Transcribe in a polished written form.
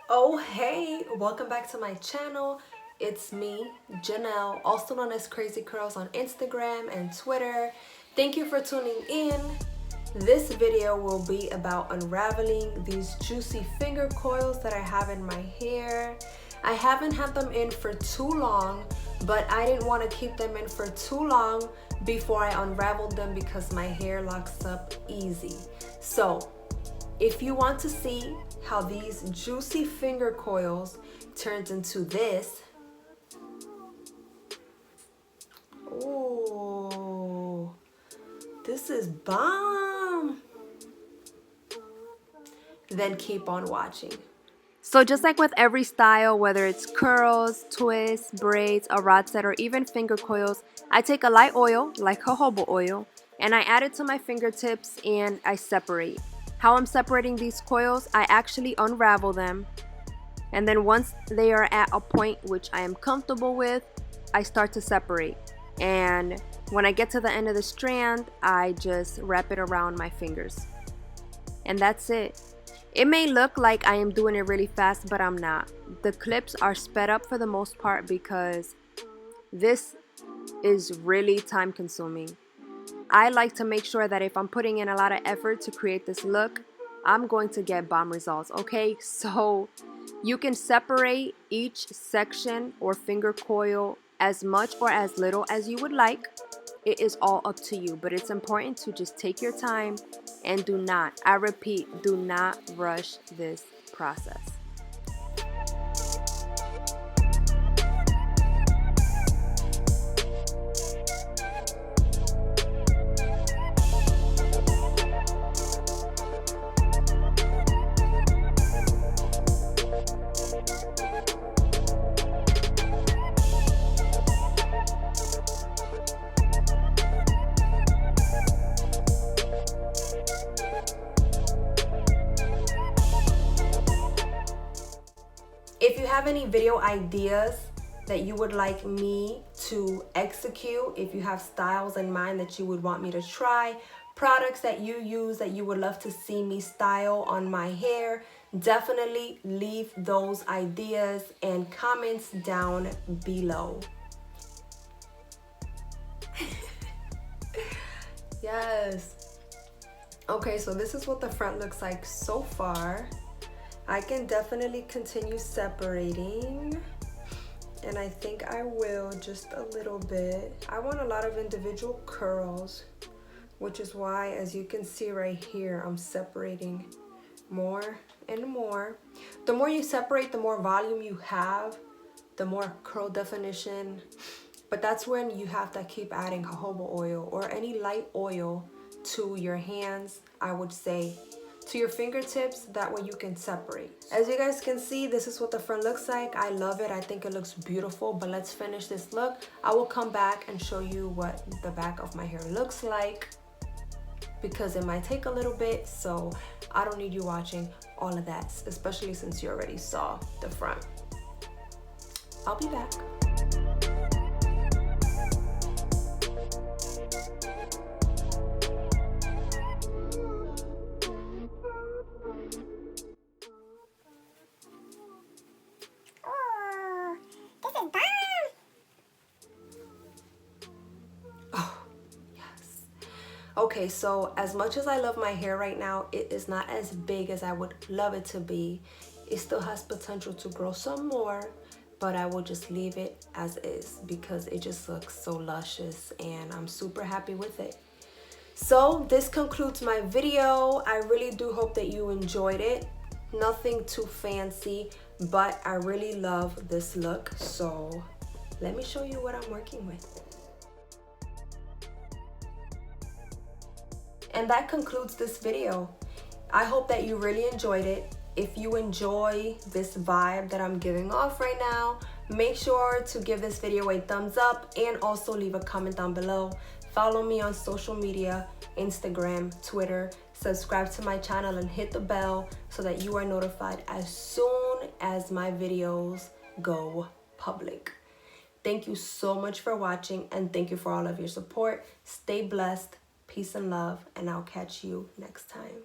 Oh hey, welcome back to my channel. It's me, Janelle, also known as KraziiCurls on Instagram and Twitter. Thank you for tuning in. This video will be about unraveling these juicy finger coils that I have in my hair. I haven't had them in for too long, but I didn't want to keep them in for too long before I unraveled them because my hair locks up easy. So if you want to see how these juicy finger coils turns into this, oh, this is bomb, then keep on watching. So just like with every style, whether it's curls, twists, braids, a rod set, or even finger coils, I take a light oil, like jojoba oil, and I add it to my fingertips and I separate. How I'm separating these coils, I actually unravel them, and then once they are at a point which I am comfortable with, I start to separate. And when I get to the end of the strand, I just wrap it around my fingers. And that's it. It may look like I am doing it really fast, but I'm not. The clips are sped up for the most part because this is really time consuming. I like to make sure that if I'm putting in a lot of effort to create this look, I'm going to get bomb results, okay? So you can separate each section or finger coil as much or as little as you would like. It is all up to you, but it's important to just take your time and do not, I repeat, do not rush this process. If you have any video ideas that you would like me to execute, if you have styles in mind that you would want me to try, products that you use that you would love to see me style on my hair, definitely leave those ideas and comments down below. Yes. Okay, so this is what the front looks like so far. I can definitely continue separating, and I think I will just a little bit. I want a lot of individual curls, which is why, as you can see right here, I'm separating more and more. The more you separate, the more volume you have, the more curl definition. But that's when you have to keep adding jojoba oil or any light oil to your hands, I would say, to your fingertips. That way you can separate. As you guys can see, this is what the front looks like. I love it. I think it looks beautiful, but let's finish this look. I will come back and show you what the back of my hair looks like, because it might take a little bit, so I don't need you watching all of that, especially since you already saw the front. I'll be back. Okay, so as much as I love my hair right now, it is not as big as I would love it to be. It still has potential to grow some more, but I will just leave it as is because it just looks so luscious and I'm super happy with it. So this concludes my video. I really do hope that you enjoyed it. Nothing too fancy, but I really love this look. So let me show you what I'm working with. And that concludes this video. I hope that you really enjoyed it. If you enjoy this vibe that I'm giving off right now, make sure to give this video a thumbs up and also leave a comment down below. Follow me on social media, Instagram, Twitter. Subscribe to my channel and hit the bell so that you are notified as soon as my videos go public. Thank you so much for watching, and thank you for all of your support. Stay blessed. Peace and love, and I'll catch you next time.